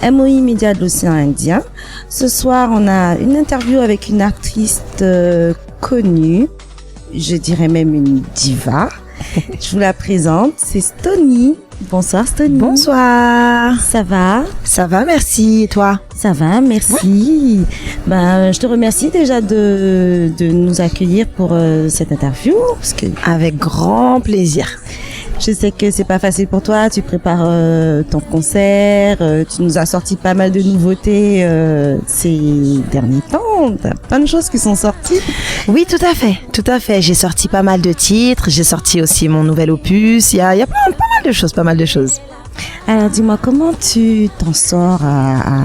MOI Média de l'Océan Indien. Ce soir, on a une interview avec une artiste connue, je dirais même une diva. Je vous la présente, c'est Stony. Bonsoir Stony. Bonsoir. Ça va? Ça va, merci. Et toi? Ça va, merci. Ouais. Je te remercie déjà de nous accueillir pour cette interview. Parce que avec grand plaisir. Je sais que c'est pas facile pour toi, tu prépares ton concert, tu nous as sorti pas mal de nouveautés ces derniers temps, t'as plein de choses qui sont sorties. Oui, tout à fait. J'ai sorti pas mal de titres, j'ai sorti aussi mon nouvel opus, il y a pas mal de choses. Alors dis-moi, comment tu t'en sors à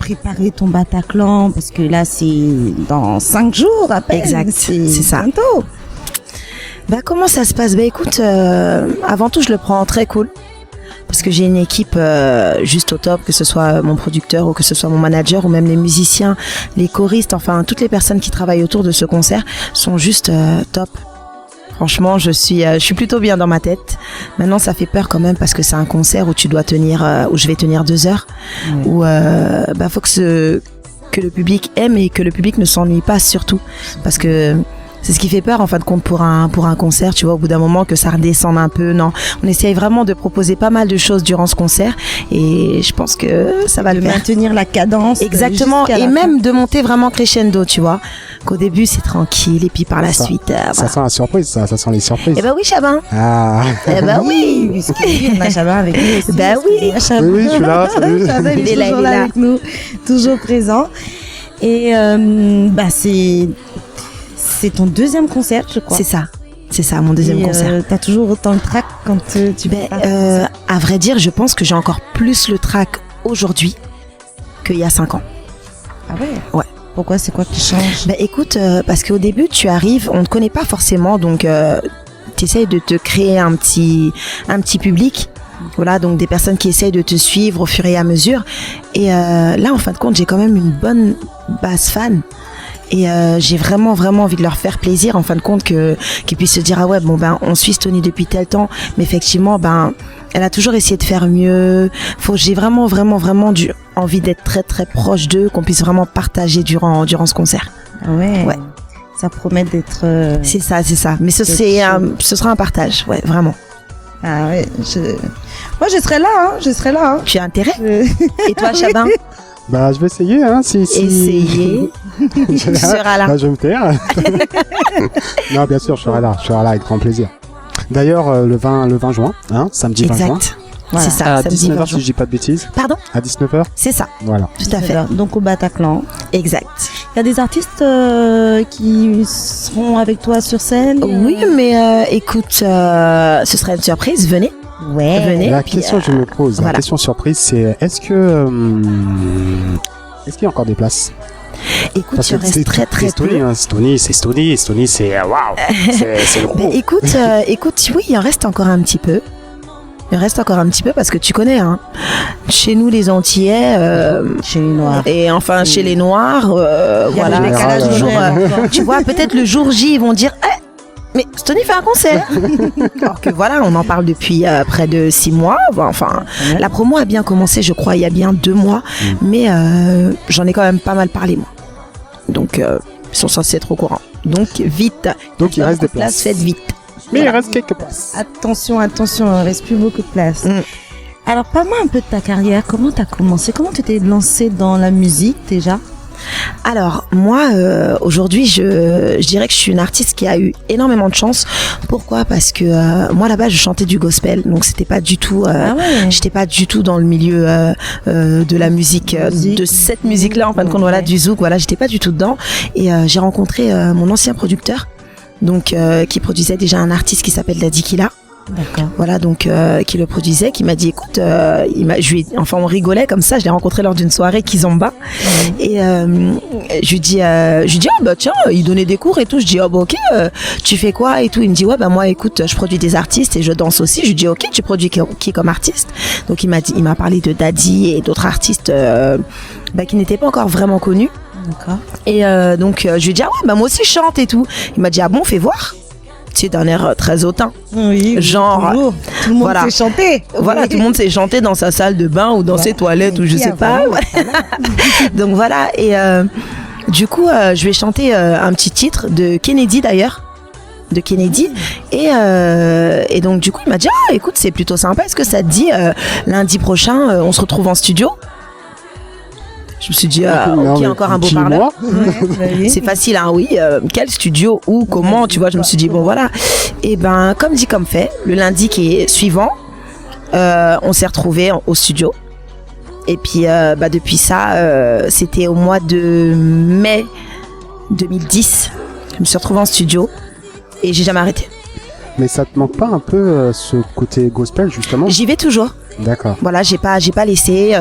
préparer ton Bataclan, parce que là c'est dans 5 jours à peine. Exact, c'est ça. Bientôt. Comment ça se passe? Écoute, avant tout, je le prends très cool. Parce que j'ai une équipe juste au top, que ce soit mon producteur ou que ce soit mon manager ou même les musiciens, les choristes, enfin toutes les personnes qui travaillent autour de ce concert sont juste top. Franchement, je suis plutôt bien dans ma tête. Maintenant, ça fait peur quand même parce que c'est un concert où tu dois tenir, où je vais tenir 2 heures, où faut que le public aime et que le public ne s'ennuie pas surtout, parce que c'est ce qui fait peur en fin de compte pour un concert, tu vois, au bout d'un moment que ça redescende un peu. Non, on essaye vraiment de proposer pas mal de choses durant ce concert et je pense que ça va le faire. De maintenir la cadence. Exactement, et même de monter vraiment crescendo, tu vois. Qu'au début c'est tranquille et puis par la suite. Ça sent la surprise, ça sent les surprises. Eh ben oui, Chabin. Ah. Eh ben oui. On a Chabin avec nous aussi. Ben oui. Oui, je suis là. Salut. Chabin, il est toujours là avec nous, toujours présent. Et c'est ton deuxième concert, je crois. C'est ça, mon deuxième concert. T'as toujours autant le trac quand tu à vrai dire, je pense que j'ai encore plus le trac aujourd'hui qu'il y a 5 ans. Ah ouais? Ouais. Pourquoi? C'est quoi qui change? Écoute, parce qu'au début, tu arrives, on ne te connaît pas forcément, donc tu essayes de te créer un petit public. Voilà, donc des personnes qui essayent de te suivre au fur et à mesure. Et là, en fin de compte, j'ai quand même une bonne base fan. Et j'ai vraiment envie de leur faire plaisir en fin de compte qu'ils puissent se dire ah ouais on suit Stony depuis tel temps, mais effectivement elle a toujours essayé de faire mieux. J'ai vraiment envie d'être très très proche d'eux, qu'on puisse vraiment partager durant ce concert. Ouais. Ça promet d'être c'est ça, mais ce sera un partage, ouais, vraiment. Ah ouais, moi je serai là. Tu as intérêt? Et toi, Chabin? Je vais essayer, hein, Essayer. Tu seras là. Je vais me taire. Non, bien sûr, je serai là avec grand plaisir. D'ailleurs, le 20 juin, hein, samedi exact. 20 juin. Voilà. C'est ça, à 19h si je dis pas de bêtises. Pardon? À 19h? C'est ça. Voilà. Tout à fait. Donc au Bataclan. Exact. Il y a des artistes qui seront avec toi sur scène? Oui, mais écoute, ce serait une surprise, venez. Ouais. Venez. La question que je me pose, la question surprise, c'est est-ce qu'il y a encore des places? Écoute, tu restes très très peu. Stony, c'est waouh, c'est le gros. Écoute, oui, il en reste encore un petit peu. Parce que tu connais, hein. Chez nous, les Antillais, chez les Noirs. Et enfin, chez les Noirs, voilà. Tu vois, peut-être le jour J, ils vont dire, mais Stony fait un concert. Alors que voilà, on en parle depuis près de 6 mois. Enfin, la promo a bien commencé, je crois, il y a bien 2 mois. Mais j'en ai quand même pas mal parlé, moi. Donc, ils sont censés être au courant. Donc, vite. Donc, il reste des places. Faites vite. Mais il reste quelques places. Attention, il ne reste plus beaucoup de place. Alors, parle-moi un peu de ta carrière. Comment tu as commencé? Comment tu t'es lancée dans la musique déjà? Alors moi aujourd'hui je dirais que je suis une artiste qui a eu énormément de chance. Pourquoi? Parce que moi là-bas je chantais du gospel, donc c'était pas du tout j'étais pas du tout dans le milieu de la musique, de cette musique-là en fin de compte, voilà, du zouk, voilà, j'étais pas du tout dedans. Et j'ai rencontré mon ancien producteur, donc qui produisait déjà un artiste qui s'appelle Daddy Killa. D'accord. Voilà, donc qui le produisait, qui m'a dit écoute, on rigolait comme ça, je l'ai rencontré lors d'une soirée Kizomba. Et je lui dis tiens, il donnait des cours et tout. Je dis ok, tu fais quoi et tout. Il me dit moi écoute, je produis des artistes et je danse aussi. Je lui dis ok, tu produis qui comme artiste? Donc il m'a parlé de Daddy et d'autres artistes qui n'étaient pas encore vraiment connus. D'accord. Et donc je lui ai dit moi aussi je chante et tout. Il m'a dit ah bon, fais voir. tu sais, d'un air très hautain. Oui. Genre, toujours. Tout le monde voilà. sait chanter. Voilà, Oui. tout le monde sait chanter dans sa salle de bain ou dans ses toilettes ou je sais pas. Donc voilà, et du coup, je vais chanter un petit titre de Kennedy d'ailleurs. De Kennedy et donc du coup il m'a dit écoute c'est plutôt sympa, est-ce que ça te dit lundi prochain on se retrouve en studio. Je me suis dit ok, encore un beau parleur. C'est facile hein, oui, quel studio, où, comment, tu vois, je me suis dit bon voilà. Et ben comme dit comme fait, le lundi qui est suivant on s'est retrouvés au studio. Et puis depuis ça c'était au mois de mai 2010, je me suis retrouvée en studio et j'ai jamais arrêté. Mais ça te manque pas un peu ce côté gospel justement? J'y vais toujours. D'accord. Voilà, j'ai pas laissé.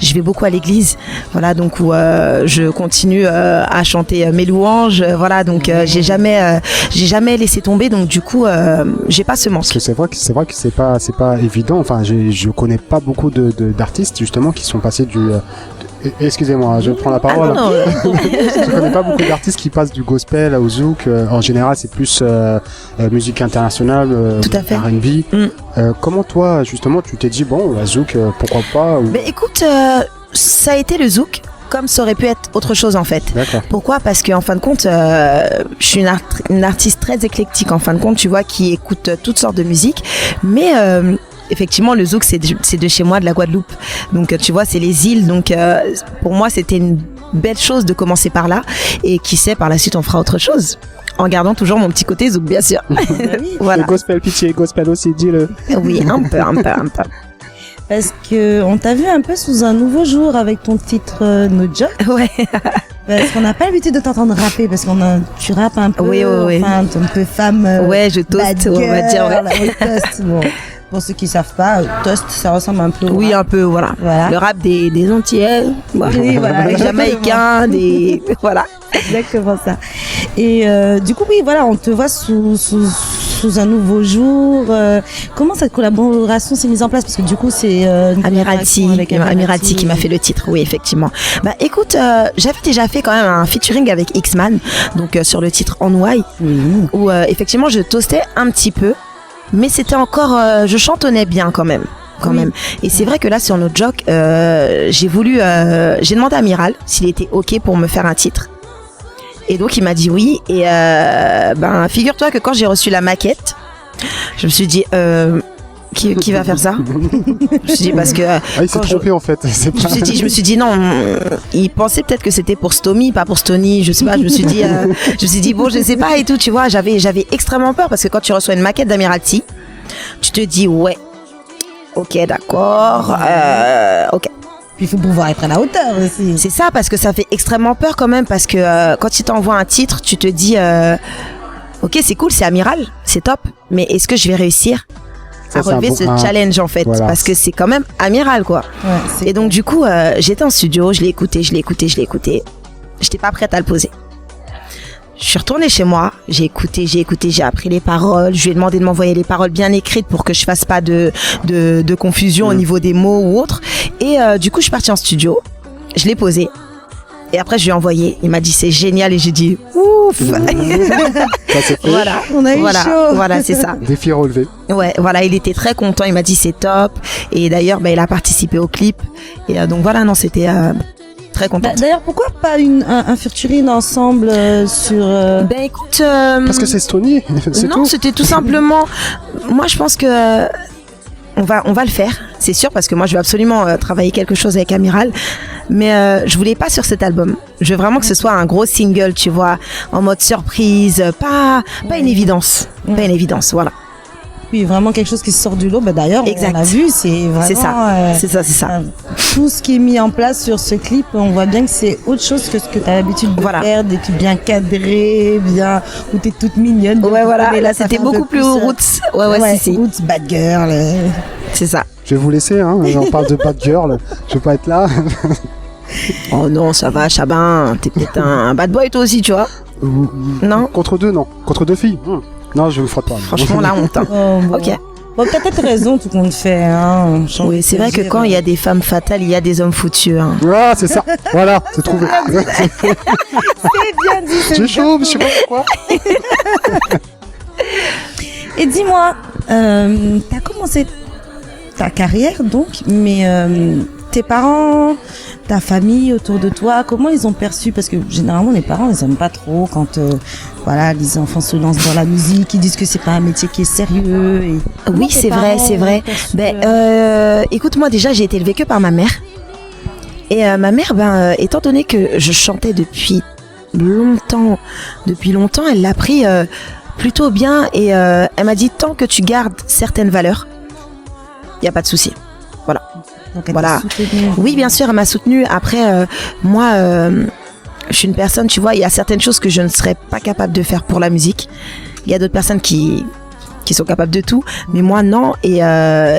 Je vais beaucoup à l'église. Voilà, donc où je continue à chanter mes louanges. Voilà, donc j'ai jamais laissé tomber. Donc du coup, j'ai pas ce manque. Parce que c'est vrai que c'est pas évident. Enfin, je connais pas beaucoup d'artistes justement qui sont passés du excusez-moi, je prends la parole. Ah non. Je connais pas beaucoup d'artistes qui passent du gospel au zouk. En général, c'est plus musique internationale, Tout à fait. R&B. Comment toi, justement, tu t'es dit bon, la zouk, pourquoi pas ou... Mais écoute, ça a été le zouk. Comme ça aurait pu être autre chose en fait. D'accord. Pourquoi ? Parce qu'en fin de compte, je suis une artiste très éclectique en fin de compte, tu vois, qui écoute toutes sortes de musique. Mais effectivement, le zouk, c'est de chez moi, de la Guadeloupe. Donc, tu vois, c'est les îles. Donc, pour moi, c'était une belle chose de commencer par là. Et qui sait, par la suite, on fera autre chose. En gardant toujours mon petit côté zouk, bien sûr. Voilà. Le gospel, pitié, gospel aussi, dis-le. Oui, un peu. Parce que on t'a vu un peu sous un nouveau jour avec ton titre No Joke. Ouais. Parce qu'on n'a pas l'habitude de t'entendre rapper, parce tu rappes un peu. Oui. Enfin, t'es un peu femme. Ouais, je toast, on va dire. Ouais. Oui, toast. Bon. Pour ceux qui savent pas, toast, ça ressemble un peu au Oui, rap. un peu, voilà. Le rap des Antillais, Oui, voilà, des Jamaïcains, des... Voilà. Exactement ça. Et du coup, oui, voilà, on te voit sous un nouveau jour. Comment cette collaboration s'est mise en place? Parce que du coup, c'est Amirati qui m'a fait le titre, oui, effectivement. Bah écoute, j'avais déjà fait quand même un featuring avec X-Man, donc sur le titre On Why, où effectivement je toastais un petit peu, mais c'était encore, je chantonnais bien quand même. Et c'est vrai que là sur No Joke, j'ai demandé à Amiral s'il était ok pour me faire un titre. Et donc il m'a dit oui. Et figure-toi que quand j'ai reçu la maquette, je me suis dit qui va faire ça? Je me suis dit parce que il s'est trompé en fait. Je me suis dit non, il pensait peut-être que c'était pour Stomy, pas pour Stony, je sais pas. Je me suis dit bon, je sais pas et tout, tu vois. J'avais extrêmement peur parce que quand tu reçois une maquette d'Amirati, tu te dis ouais, ok, d'accord, ok. Puis il faut pouvoir être à la hauteur aussi. C'est ça, parce que ça fait extrêmement peur quand même, parce que quand il t'envoie un titre, tu te dis ok, c'est cool, c'est Amiral, c'est top, mais est-ce que je vais réussir à relever ce challenge en fait, voilà. Parce que c'est quand même Amiral quoi. Ouais, et donc du coup, j'étais en studio, je l'ai écouté. J'étais pas prête à le poser. Je suis retournée chez moi, j'ai écouté, j'ai appris les paroles, je lui ai demandé de m'envoyer les paroles bien écrites pour que je fasse pas de confusion au niveau des mots ou autre. Et du coup, je suis partie en studio, je l'ai posé. Et après, je lui ai envoyé, il m'a dit c'est génial et j'ai dit ouf. Ça c'est fait. Voilà, on a eu chaud. Voilà, c'est ça. Défi relevé. Ouais, voilà, il était très content, il m'a dit c'est top. Et d'ailleurs, il a participé au clip. Et donc voilà, non, c'était très content. D'ailleurs, pourquoi pas un featuring ensemble sur... écoute... Parce que c'est Stony, c'est non, tout. c'était tout simplement... Moi, je pense que... On va le faire, c'est sûr, parce que moi je veux absolument travailler quelque chose avec Amiral, mais je voulais pas sur cet album. Je veux vraiment que ce soit un gros single, tu vois, en mode surprise, pas une évidence, pas une évidence, voilà. Oui, vraiment quelque chose qui sort du lot. D'ailleurs, on l'a vu, c'est vraiment... C'est ça. Tout ce qui est mis en place sur ce clip, on voit bien que c'est autre chose que ce que tu as l'habitude de faire, des trucs bien cadrés, où tu es toute mignonne. Ouais, voilà, là c'était beaucoup plus roots. Ouais, c'est roots, bad girl. C'est ça. Je vais vous laisser, hein, on parle de bad girl, je vais pas être là. Oh non, ça va, Chabin, t'es peut-être un bad boy toi aussi, tu vois. Non. Contre deux filles. Non, je vous frotte pas. Franchement, la honte. Hein. Bon. Ok. Bon, t'as peut-être raison, tout compte fait. Hein. Oui, c'est vrai que quand il y a des femmes fatales, il y a des hommes foutus. Hein. Ah, c'est ça. Voilà, c'est trouvé. C'est bien dit. J'ai chaud, mais je sais pas pourquoi. Et dis-moi, t'as commencé ta carrière donc, mais tes parents, ta famille autour de toi, comment ils ont perçu? Parce que généralement les parents ils aiment pas trop quand voilà, les enfants se lancent dans la musique, ils disent que c'est pas un métier qui est sérieux. Et Oui, c'est vrai, c'est vrai. Écoute, moi déjà j'ai été élevée que par ma mère. Et ma mère, étant donné que je chantais depuis longtemps, elle l'a pris plutôt bien et elle m'a dit tant que tu gardes certaines valeurs, il y a pas de souci. Voilà. Donc elle Voilà. t'a soutenue. Oui, bien sûr, elle m'a soutenue. Après, moi, je suis une personne, tu vois, il y a certaines choses que je ne serais pas capable de faire pour la musique. Il y a d'autres personnes qui sont capables de tout, mais moi non. Et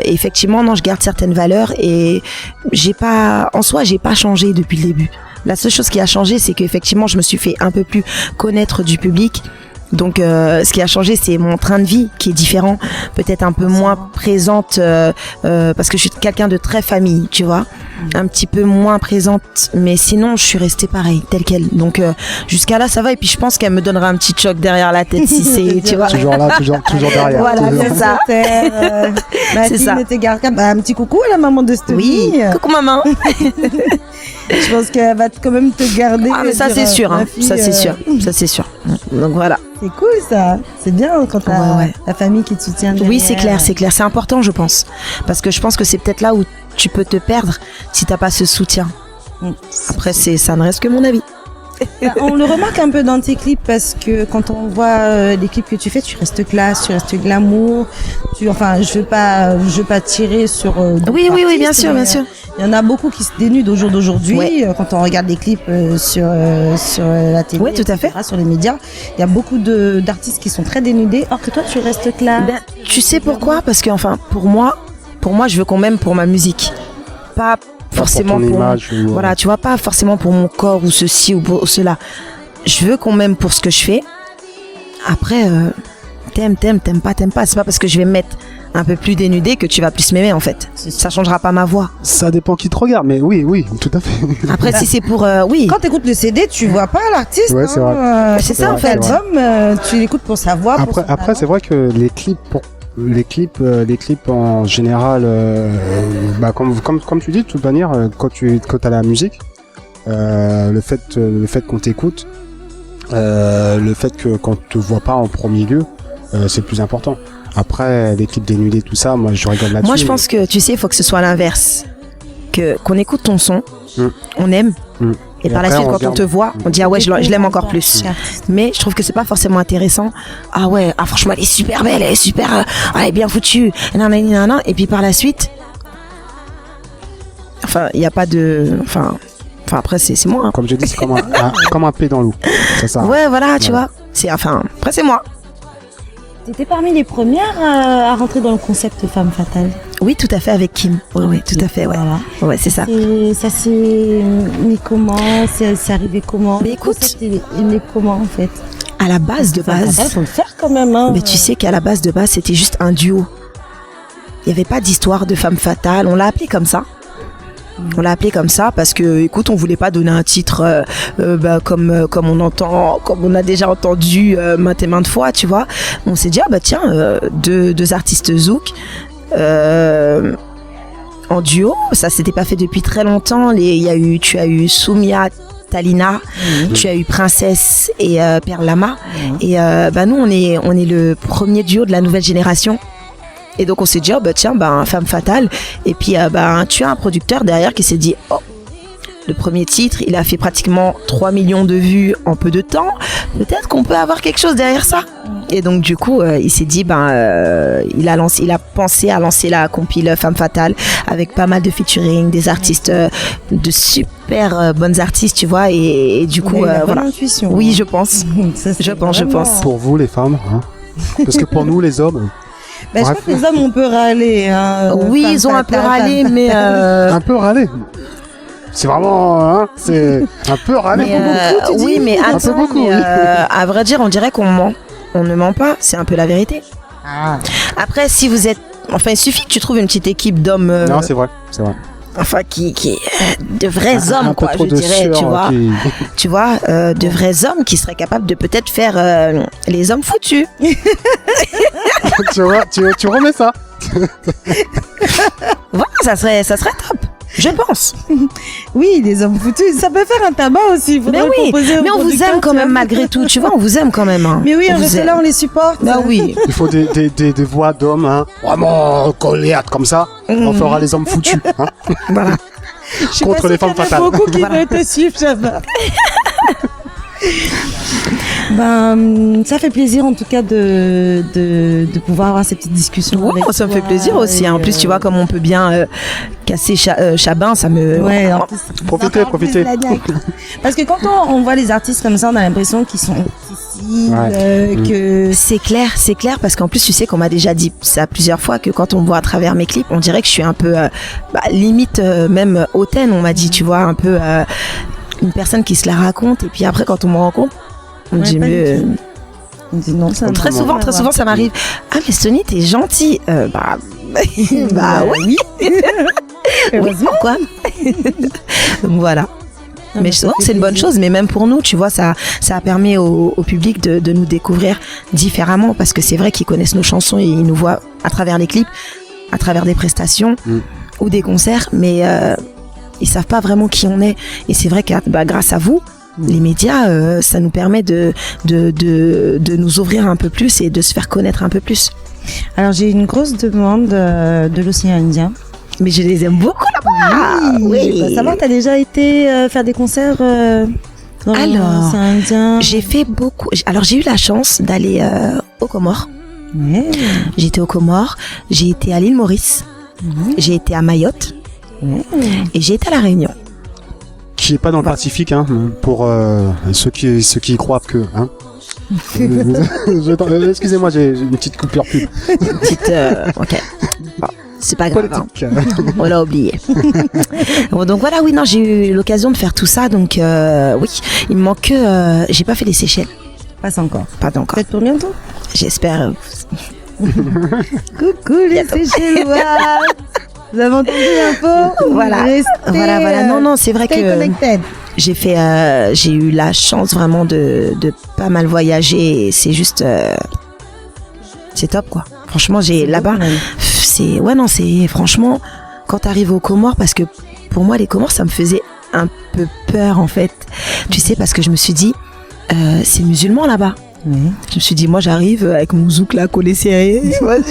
effectivement, non, je garde certaines valeurs et j'ai pas changé depuis le début. La seule chose qui a changé, c'est qu'effectivement, je me suis fait un peu plus connaître du public. Donc, ce qui a changé, c'est mon train de vie qui est différent, peut-être un peu moins présente, parce que je suis quelqu'un de très famille, tu vois, un petit peu moins présente, mais sinon, je suis restée pareil, telle quelle. Donc, jusqu'à là, ça va. Et puis, je pense qu'elle me donnera un petit choc derrière la tête si c'est, tu vois. Toujours là, toujours derrière. Voilà, toujours. c'est ça. C'est ça. Un petit coucou à la maman de Stevie. Oui, coucou maman. Je pense qu'elle va quand même te garder. Ah, mais ça, c'est sûr, ma hein. fille, Ça, c'est sûr. Ça, c'est sûr. Donc, voilà. C'est cool ça. C'est bien quand t'as Ouais. la famille qui te soutient. Oui, derrière. c'est clair, c'est clair. C'est important, je pense. Parce que je pense que c'est peut-être là où tu peux te perdre si t'as pas ce soutien. Après, ça ne reste que mon avis. Bah, on le remarque un peu dans tes clips parce que quand on voit les clips que tu fais, tu restes classe, tu restes glamour. Je veux pas tirer sur. Oui, bien artistes, sûr, mais, bien sûr. Il y en a beaucoup qui se dénudent au jour d'aujourd'hui. Ouais. Quand on regarde les clips sur la télé, Ouais, tout à etc., sur les médias, il y a beaucoup d'artistes qui sont très dénudés. Or que toi, tu restes classe. Tu sais pourquoi? Parce que, enfin, pour moi, je veux qu'on m'aime pour ma musique. Pas forcément ton pour image ou, voilà, tu vois, pas forcément pour mon corps ou ceci ou pour cela. Je veux qu'on m'aime pour ce que je fais. Après, t'aimes pas. C'est pas parce que je vais me mettre un peu plus dénudée que tu vas plus m'aimer en fait. Ça changera pas ma voix. Ça dépend qui te regarde, mais oui, tout à fait. Après, si c'est pour oui. Quand tu écoutes le CD, tu vois pas l'artiste. Ouais, c'est vrai. C'est ça, ça en en fait. fait. L'album, tu l'écoutes pour sa voix. pour son Après, talent. c'est vrai que les clips en général, comme tu dis, de toute manière, quand t'as la musique, le fait qu'on t'écoute, le fait que qu'on te voit pas en premier lieu, c'est le plus important. Après, les clips dénudés, tout ça, moi je rigole là-dessus. Moi, je pense que tu sais, il faut que ce soit l'inverse. Qu'on écoute ton son, on aime. Et par la après, suite, on quand on regarde. te voit, on dit ah ouais, je l'aime encore plus. Mais je trouve que c'est pas forcément intéressant. Ah ouais, franchement, elle est super belle, elle est super, elle est bien foutue. Nanana. Et puis par la suite, enfin, il y a pas de, enfin après c'est moi. Hein. Comme je dis, c'est comme un P dans l'eau. C'est ça. Ouais, voilà, tu vois. Après c'est moi. T'étais parmi les premières à rentrer dans le concept femme fatale. Oui, tout à fait, avec Kim. Oui, tout à fait, ouais. Voilà. Ouais, c'est ça. Et ça s'est mis comment? C'est arrivé comment? Mais Le écoute, concept est né comment en fait? À la base de Femme base. fatale, faut le faire quand même. Hein. Mais tu sais qu'à la base de base, c'était juste un duo. Il n'y avait pas d'histoire de femme fatale. On l'a appelé comme ça. On l'a appelé comme ça parce que, écoute, on voulait pas donner un titre comme on entend, comme on a déjà entendu maintes et maintes fois, tu vois. On s'est dit tiens, deux artistes zouk en duo. Ça s'était pas fait depuis très longtemps. Tu as eu Soumia, Talina, tu as eu Princesse et Perle Lama. Et nous, on est le premier duo de la nouvelle génération. Et donc on s'est dit femme fatale. Et puis tu as un producteur derrière qui s'est dit le premier titre il a fait pratiquement 3 millions de vues en peu de temps, peut-être qu'on peut avoir quelque chose derrière ça. Et donc du coup il s'est dit il a pensé à lancer la compile Femme fatale avec pas mal de featuring, des artistes de super bonnes artistes, tu vois, et du coup voilà. Intuition. Oui, je pense. Je pense. Pour vous les femmes, hein. Parce que pour nous les hommes. Je crois que les hommes on peut râler. Hein, oui, ils ont un peu râlé, mais un peu râlé. C'est vraiment, c'est un peu râlé. Oui, mais Un peu attends, beaucoup, mais, oui. à vrai dire, on dirait qu'on ment. On ne ment pas, c'est un peu la vérité. Après, si vous êtes, il suffit que tu trouves une petite équipe d'hommes. Non, c'est vrai. enfin qui de vrais hommes, un peu quoi, trop je de dirais, sueur, tu vois, de vrais hommes qui seraient capables de peut-être faire les hommes foutus. tu vois, tu remets ça. Voilà, ça serait top. Je pense. Oui, des hommes foutus, ça peut faire un tabac aussi. Mais oui, mais on vous aime quand même malgré tout, tu vois, on vous aime quand même. Hein. Mais oui, on on reste là, on les supporte. Bah oui. Il faut des voix d'hommes, hein. Vraiment colliates comme ça. On fera les hommes foutus, hein. Voilà. Contre les femmes fatales. Il y en a beaucoup qui veulent te suivre, Shabba. Ben, ça fait plaisir en tout cas de pouvoir avoir ces petites discussions. Ouais, avec ça me toi, fait plaisir aussi. Hein. En plus, tu vois, comme on peut bien casser Chabin, ça me. Ouais, en plus, Profitez. Parce que quand on voit les artistes comme ça, on a l'impression qu'ils sont accessibles, que c'est clair, parce qu'en plus, tu sais qu'on m'a déjà dit ça plusieurs fois que quand on me voit à travers mes clips, on dirait que je suis un peu limite même hautaine. On m'a dit, tu vois, un peu une personne qui se la raconte, et puis après, quand on me rencontre, on me dit mais. On dit non, ça Très souvent, ça m'arrive. Ah, mais Sony, t'es gentille. Bah oui. Oui, pourquoi? Donc voilà. Mais c'est une bonne chose, mais même pour nous, tu vois, ça a permis au public de nous découvrir différemment, parce que c'est vrai qu'ils connaissent nos chansons et ils nous voient à travers les clips, à travers des prestations ou des concerts, mais ils savent pas vraiment qui on est. Et c'est vrai que grâce à vous, les médias, ça nous permet de nous ouvrir un peu plus et de se faire connaître un peu plus. Alors j'ai une grosse demande de l'océan Indien. Mais je les aime beaucoup là-bas. Oui. Bah, savoir, t'as déjà été faire des concerts dans l'océan Indien? J'ai fait beaucoup. Alors j'ai eu la chance d'aller aux Comores. Ouais. J'ai été aux Comores. J'ai été à l'île Maurice. J'ai été à Mayotte. Et j'ai été à la Réunion. Qui est pas dans le Pacifique, hein, pour ceux qui y croient que, hein. Excusez-moi, j'ai une petite coupure pub. Une petite, ok. Bon, c'est pas grave. Hein. On l'a oublié. Bon, donc voilà, oui, non, j'ai eu l'occasion de faire tout ça, donc oui, il me manque que j'ai pas fait les Seychelles. Pas encore. Peut-être pour bientôt. J'espère. Coucou les Seychellois. Vous avez entendu l'info? Voilà. Non, c'est vrai que j'ai eu la chance vraiment de pas mal voyager, et c'est juste c'est top quoi. Franchement, j'ai là-bas c'est franchement quand t'arrives aux Comores, parce que pour moi les Comores ça me faisait un peu peur en fait. Tu sais, parce que je me suis dit c'est musulman là-bas. Je me suis dit moi j'arrive avec mon zouk là collé serré. Je me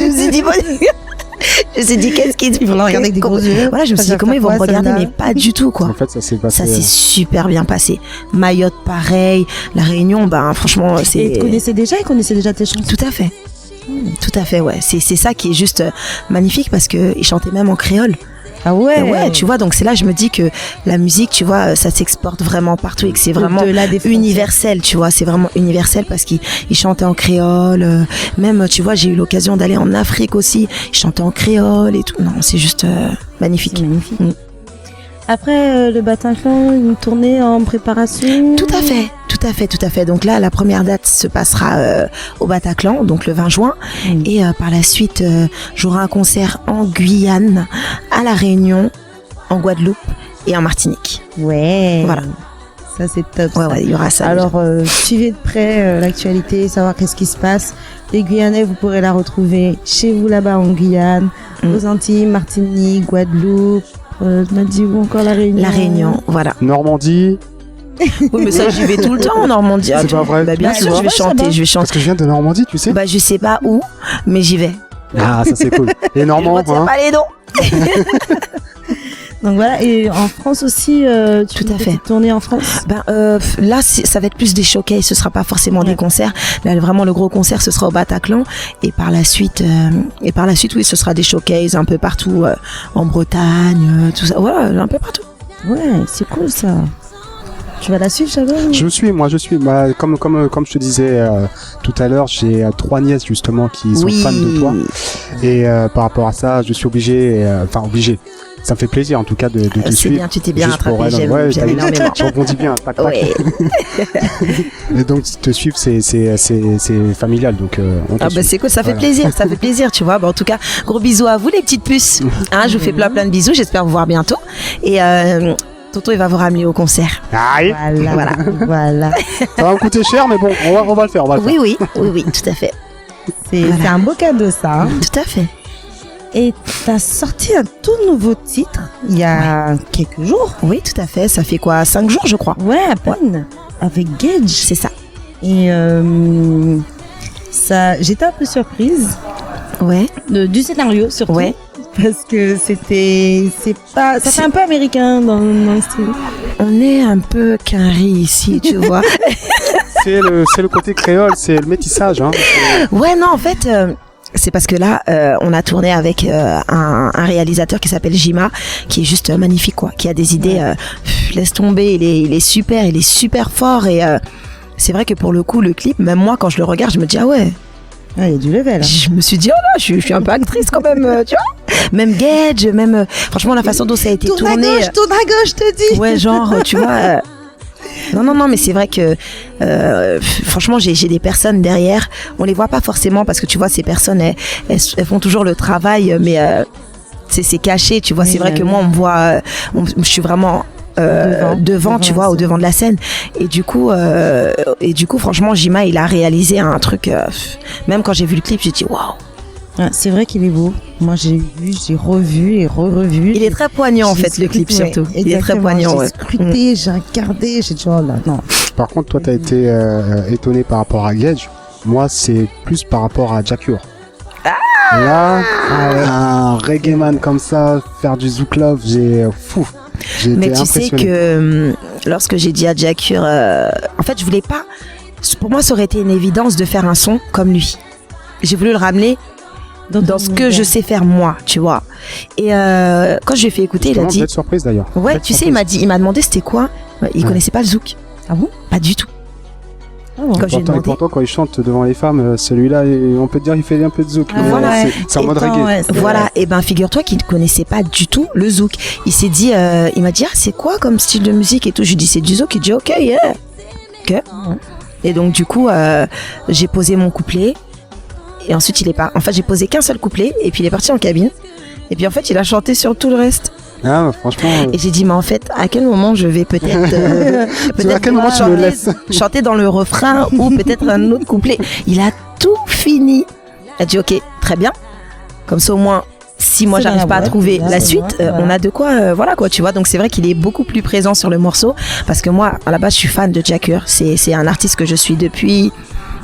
suis dit qu'est-ce qu'ils vont regarder avec des gros yeux. Voilà, je me suis dit comment ils vont me regarder, mais pas du tout quoi. En fait, ça s'est passé. Ça s'est super bien passé. Mayotte pareil, la Réunion, franchement c'est. Et ils connaissaient déjà tes chansons? Tout à fait. Tout à fait, ouais. C'est ça qui est juste magnifique, parce que ils chantaient même en créole. Ah ouais. Ouais, tu vois, donc c'est là je me dis que la musique, tu vois, ça s'exporte vraiment partout et que c'est vraiment universel, tu vois, c'est vraiment universel, parce qu'ils chantaient en créole. Même, tu vois, j'ai eu l'occasion d'aller en Afrique aussi, ils chantaient en créole et tout. Non, c'est juste magnifique. C'est magnifique. Après le Bataclan, une tournée en préparation? Tout à fait. Donc là, la première date se passera au Bataclan, donc le 20 juin. Et par la suite, j'aurai un concert en Guyane, à La Réunion, en Guadeloupe et en Martinique. Ouais. Voilà. Ça, c'est top. Ouais, il y aura ça. Alors, suivez de près l'actualité, savoir qu'est-ce qui se passe. Les Guyanais, vous pourrez la retrouver chez vous là-bas en Guyane, aux Antilles, Martinique, Guadeloupe. M'a dit où encore La Réunion? La Réunion, voilà. Normandie. Oui, mais ça, j'y vais tout le temps en Normandie. C'est pas vrai. Bah, bien sûr, je vais chanter. Parce que je viens de Normandie, tu sais. Bah, je sais pas où, mais j'y vais. Ah, ça c'est cool. Les Normands, hein. Pas les noms. Donc voilà, et en France aussi, tout à fait. Tourner en France. Là, ça va être plus des showcases, ce sera pas forcément des concerts. Là, vraiment le gros concert, ce sera au Bataclan, et par la suite, oui, ce sera des showcases un peu partout, en Bretagne, tout ça, voilà, un peu partout. Ouais, c'est cool ça. Tu vas la suivre, Chabin? Je suis. Comme je te disais tout à l'heure, j'ai 3 nièces justement qui sont fans de toi. Et par rapport à ça, je suis obligé. ça me fait plaisir en tout cas de te C'est suivre. bien, tu t'es bien Juste pour rattrapé, elle. j'aime énormément. Je rebondis bien, tac, tac. Ouais. Et donc te suivre, c'est familial, donc on te Ah bah suit. c'est cool, ça fait Voilà. plaisir, ça fait plaisir, tu vois. Bah, en tout cas, gros bisous à vous les petites puces. Hein, je vous fais plein de bisous, j'espère vous voir bientôt. Et Tonton il va vous ramener au concert. Aïe, Voilà, voilà. ça va me coûter cher, mais bon, on va le faire, Oui, tout à fait. C'est Voilà. c'est un beau cadeau, ça. hein. Tout à fait. Et t'as sorti un tout nouveau titre il y a quelques jours. Oui, tout à fait. Ça fait quoi, 5 jours, je crois. Ouais, à peine. Avec Gage. C'est ça. Et ça, j'étais un peu surprise Ouais. du scénario surtout. Ouais. Parce que c'est pas, ça fait un peu américain dans le style. On est un peu carré ici, tu vois. C'est le côté créole, c'est le métissage, hein. Ouais, non, en fait, c'est parce que là, on a tourné avec un réalisateur qui s'appelle Jima, qui est juste magnifique, quoi, qui a des idées, laisse tomber, il est super fort et c'est vrai que pour le coup, le clip, même moi, quand je le regarde, je me dis, ah ouais, Ah, il y a du level. hein. je me suis dit, oh là, je suis un peu actrice quand même, tu vois. Même Gage, même, franchement, la façon dont ça a été Tourne à tourné. gauche, je te dis. Ouais, genre, tu vois. Non, mais c'est vrai que franchement, j'ai des personnes derrière. On les voit pas forcément parce que tu vois, ces personnes, elles font toujours le travail, mais c'est caché, tu vois. Oui, C'est vrai oui, que oui. moi, on me voit, je suis vraiment devant, tu vois, au devant de la scène. Et du coup, franchement, Jima, il a réalisé un truc. Même quand j'ai vu le clip, j'ai dit waouh. Ouais, c'est vrai qu'il est beau. Moi, j'ai vu, j'ai revu et revu. Il est très poignant en J'ai fait, le clip scruté, surtout. ouais, Il est très exactement. poignant. J'ai Ouais. scruté, j'ai regardé, j'ai dit oh là, non. Par contre, toi, t'as été étonné par rapport à Gage. Moi, c'est plus par rapport à Jack Ure. Là, un reggae man comme ça, faire du zouk love, j'ai Mais été tu sais impressionné. que lorsque j'ai dit à Jackur, en fait, je voulais pas. Pour moi, ça aurait été une évidence de faire un son comme lui. J'ai voulu le ramener dans ce que je sais faire moi, tu vois. Et quand je lui ai fait écouter, il a Justement, dit, vous êtes surprise d'ailleurs. Vous ouais, êtes tu sais, surprise. il m'a demandé c'était quoi. Il Ouais. connaissait pas le zouk. Ah bon? Pas du tout. Ah bon. Quand j'ai Et demandé. pourtant, quand il chante devant les femmes, celui-là, on peut dire qu'il fait un peu de zouk. Ah, mais, voilà. c'est en mode Étant, reggae. ouais, c'est Voilà, vrai. et ben figure-toi qu'il ne connaissait pas du tout le zouk. Il s'est dit, il m'a dit, ah, c'est quoi comme style de musique et tout. Je lui dis, c'est du zouk. Il dit, ok, yeah. Ok. Et donc, du coup, j'ai posé mon couplet. Et ensuite, il est pas. En fait, j'ai posé qu'un seul couplet. Et puis, il est parti en cabine. Et puis, en fait, il a chanté sur tout le reste. Ah, franchement, Et j'ai dit, mais en fait, à quel moment je vais peut-être à quel moment tu me laisses chanter dans le refrain ou peut-être un autre couplet. Il a tout fini. Il a dit, ok, très bien. Comme ça, au moins, si moi C'est dans j'arrive la pas à boîte, trouver là, la c'est suite, bon, voilà. on a de quoi, voilà quoi, tu vois. Donc c'est vrai qu'il est beaucoup plus présent sur le morceau parce que moi, à la base, je suis fan de Jackur. C'est un artiste que je suis depuis.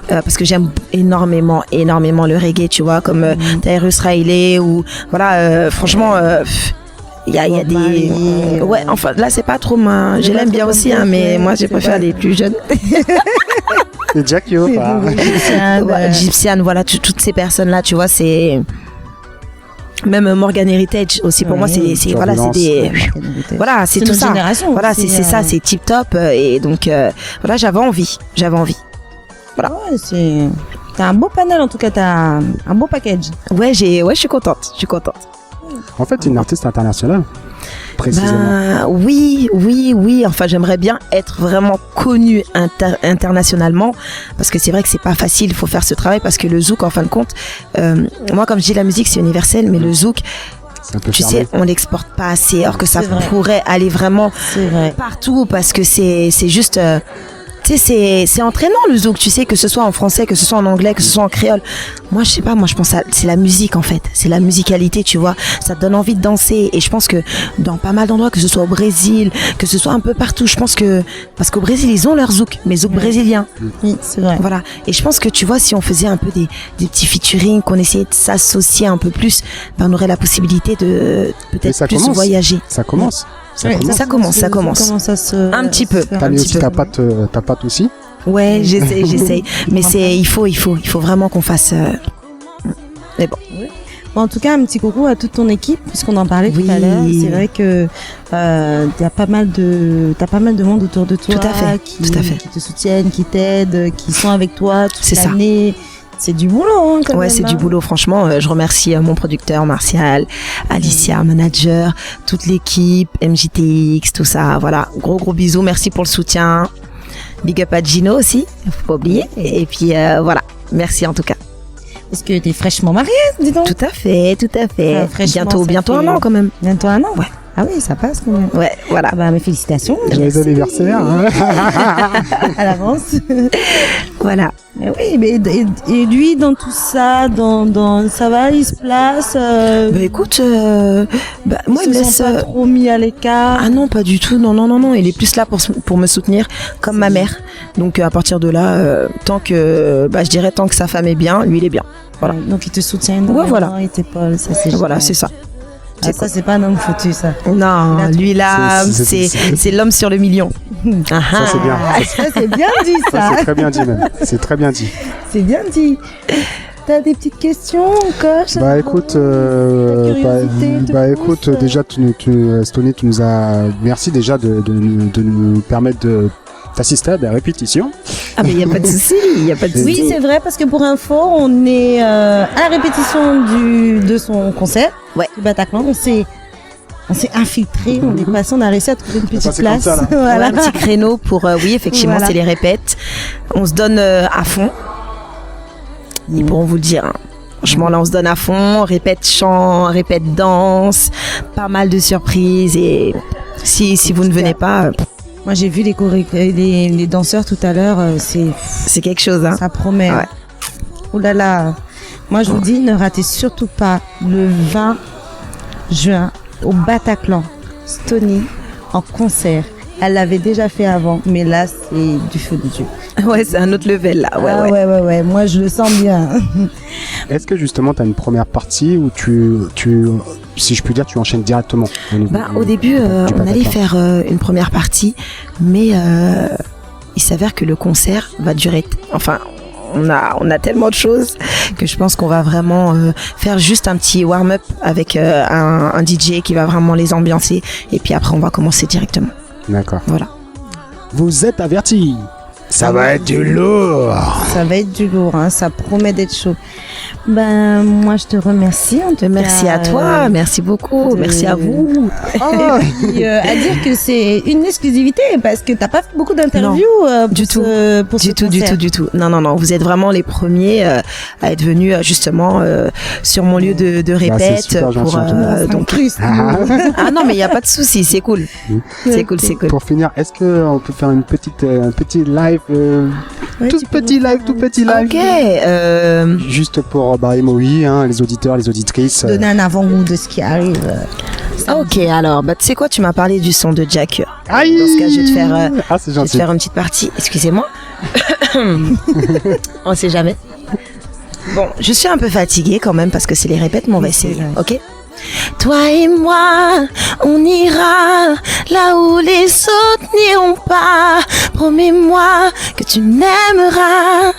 Parce que j'aime énormément le reggae, tu vois, comme Tyrus Riley ou voilà, franchement, il y a Bob des, Marley, ouais, enfin là c'est pas trop ma, je c'est pas l'aime bien trop aussi, ton hein, truc, mais moi je c'est préfère pas- les plus jeunes. c'est Jack Yo. C'est bah. bon, Egyptian, Ouais, Gypsian, voilà, toutes ces personnes là, tu vois, c'est même Morgan Heritage aussi pour moi, c'est voilà, c'est des, voilà, c'est tout notre ça. génération. Voilà, aussi, c'est ça, c'est tip top et donc voilà, j'avais envie. Ouais, c'est. T'as un beau panel en tout cas, t'as un beau package. Ouais, je suis contente. En fait, une artiste internationale, précisément. Ben, oui. Enfin, j'aimerais bien être vraiment connue internationalement parce que c'est vrai que c'est pas facile. Il faut faire ce travail parce que le zouk, en fin de compte, moi, comme je dis, la musique c'est universel, mais le zouk, C'est un peu tu fermé. sais, on l'exporte pas assez, alors que ça C'est vrai. pourrait aller vraiment C'est vrai. partout parce que c'est juste. Tu sais, c'est entraînant le zouk, tu sais, que ce soit en français, que ce soit en anglais, que ce soit en créole. Moi, je sais pas, moi, je pense que c'est la musique, en fait. C'est la musicalité, tu vois. Ça te donne envie de danser. Et je pense que dans pas mal d'endroits, que ce soit au Brésil, que ce soit un peu partout, je pense que, parce qu'au Brésil, ils ont leur zouk, mais zouk brésilien. Oui, c'est vrai. Voilà. Et je pense que, tu vois, si on faisait un peu des petits featuring, qu'on essayait de s'associer un peu plus, ben, on aurait la possibilité de Mais peut-être ça plus commence. voyager. Ça commence. Ça Ouais, commence. Ça commence. à se. Un petit peu. T'as mis aussi ta patte aussi. Ouais, j'essaye. Mais il faut vraiment qu'on fasse, Bon, en tout cas, un petit coucou à toute ton équipe, puisqu'on en parlait Oui. tout à l'heure. C'est vrai que t'as pas mal de monde autour de toi Tout à fait, qui tout à fait. te soutiennent, qui t'aident, qui sont avec toi toute C'est ça. l'année, C'est du boulot, hein, quand Ouais, même. c'est du boulot. Franchement, je remercie mon producteur Martial, Alicia, manager, toute l'équipe, MJTX, tout ça. Voilà, gros bisous. Merci pour le soutien. Big up à Gino aussi, faut pas oublier. Et puis voilà, merci en tout cas. Parce que t'es fraîchement mariée, dis donc. Tout à fait. Ah, fraîchement, Bientôt ça fait- un an quand même. Bientôt un an. Ouais. Ah oui, ça passe quand même. Ouais, voilà. Ah bah, mes félicitations. Joyeux anniversaire. Hein. À l'avance. Voilà. Mais oui, mais et lui, dans tout ça, dans ça va, il se place. Bah écoute, moi il me se laisse. sent pas trop mis à l'écart. Ah non, pas du tout. Non. Il est plus là pour me soutenir, comme ma mère. Donc à partir de là, tant que sa femme est bien, lui il est bien. Voilà. Ouais, donc il te soutient énormément, Ouais, voilà. il t'épaule, ça c'est Voilà, génial. c'est ça. Ah, ça c'est pas un homme foutu, ça. Non, lui là, C'est- c'est l'homme sur le million. Ça, c'est bien. Ça c'est bien dit, Ça, ça. c'est très bien dit, même. C'est très bien dit. C'est bien dit. T'as des petites questions encore? Bah écoute, écoute, déjà, Stony, tu nous as. Merci déjà de nous permettre d'assister à des répétitions. Ah mais il y a pas de souci, Oui, c'est vrai, parce que pour info, on est à la répétition de son concert, Ouais. du Bataclan. On s'est infiltré, on est passé, on a réussi à trouver une petite passé comme place. ça, là. Voilà. Un petit créneau pour oui effectivement Voilà. c'est les répètes. On se donne à fond. Ils pourront vous le dire. Hein. Franchement là on se donne à fond, répète chant, répète danse, pas mal de surprises et si vous ne venez pas, Moi, j'ai vu les danseurs tout à l'heure, c'est quelque chose hein. ça promet. Ouais. Ouh là là. Moi, je vous dis, ne ratez surtout pas le 20 juin au Bataclan, Stony, en concert. Elle l'avait déjà fait avant, mais là, c'est du feu de Dieu. Ouais, c'est un autre level là. Ouais, Ah ouais. ouais. Moi, je le sens bien. Est-ce que justement, tu as une première partie où si je puis dire, tu enchaînes directement Au début, du on Bataclan. allait faire une première partie, mais il s'avère que le concert va durer. Enfin, on a tellement de choses que je pense qu'on va vraiment faire juste un petit warm-up avec un DJ qui va vraiment les ambiancer, et puis après on va commencer directement. D'accord. Voilà. Vous êtes avertis. Ça va être du lourd. Ça va être du lourd, hein. Ça promet d'être chaud. Ben, moi, je te remercie. En tout Merci cas, à toi, merci beaucoup, merci à vous. Ah, Et puis, à dire que c'est une exclusivité parce que t'as pas fait beaucoup d'interviews pour du tout. pour Du ce tout. concert. Non. Vous êtes vraiment les premiers à être venus justement sur mon lieu de répète super gentil, pour en tout cas. donc. Ah non, mais il y a pas de souci, c'est cool. C'est cool. Pour finir, est-ce qu'on peut faire un petit live, Ouais, tout tu peux petit live, tout petit live, Ok. juste pour MOI, hein, les auditeurs, les auditrices. Donner un avant-goût de ce qui arrive. Ok, alors, tu sais quoi, tu m'as parlé du son de Jack. Aïe. Dans ce cas, je vais te faire, Ah, c'est je vais te gentil. faire une petite partie. Excusez-moi. On sait jamais. Bon, je suis un peu fatiguée quand même parce que c'est les répètes, mais on va Oui, c'est essayer. vrai. Ok. Toi et moi, on ira là où les autres n'iront pas. Promets-moi que tu m'aimeras.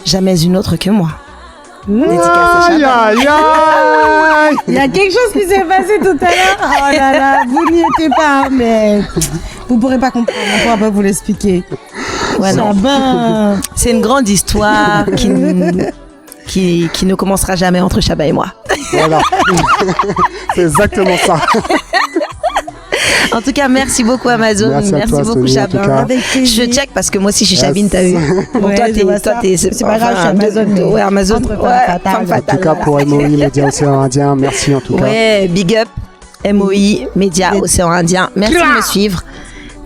Jamais une autre que moi. Dédicace à Aïe, Chabat. aïe, aïe. Il y a quelque chose qui s'est passé tout à l'heure. Oh là là, vous n'y étiez pas, mais vous pourrez pas comprendre. On pourra pas vous l'expliquer. Ouais, non. Ben, C'est une grande histoire qui ne commencera jamais entre Chabat et moi. Voilà. C'est exactement ça. En tout cas, merci beaucoup Amazon, Merci à toi, beaucoup Sonia, en tout Chabin. cas. avec plaisir. Je check parce que moi aussi je suis Chabine, t'as vu. Bon, Ouais, toi je vois ça. C'est pas grave, je suis Amazon, mais Ouais, Amazon. entre femmes Ouais, fatales. femme En fatale, tout cas, voilà. pour MOI, Média Océan Indien, merci en tout cas. Ouais, big up, MOI, Média Océan Indien. Merci de me suivre.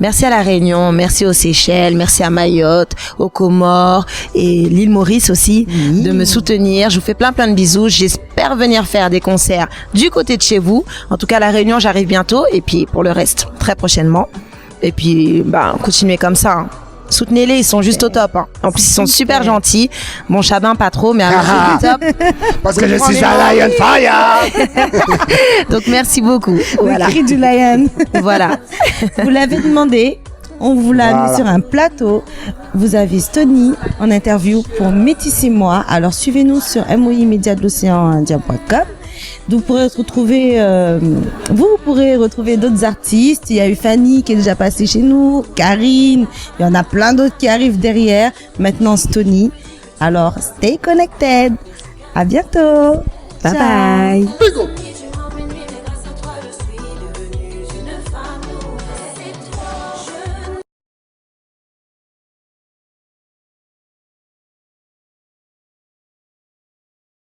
Merci à La Réunion, merci aux Seychelles, merci à Mayotte, aux Comores et l'île Maurice aussi de me soutenir. Je vous fais plein de bisous. J'espère venir faire des concerts du côté de chez vous. En tout cas, La Réunion, j'arrive bientôt. Et puis pour le reste, très prochainement. Et puis, continuez comme ça. Hein. Soutenez-les, ils sont juste au top. Hein. En plus, ils sont super gentils. Bon, Chabin, pas trop, mais à top. Parce que je suis un Lion Fire. Donc, merci beaucoup. Voilà. Le cri du lion. Voilà. Vous l'avez demandé. On vous l'a Voilà. mis sur un plateau. Vous avez Stony en interview pour Métissez-moi. Alors suivez-nous sur moimedia-de-l'océan-indien.com. Vous pourrez retrouver, vous pourrez retrouver d'autres artistes. Il y a eu Fanny qui est déjà passée chez nous, Karine. Il y en a plein d'autres qui arrivent derrière. Maintenant Stony. Alors, stay connected. À bientôt. Bye Ciao. bye. Big up.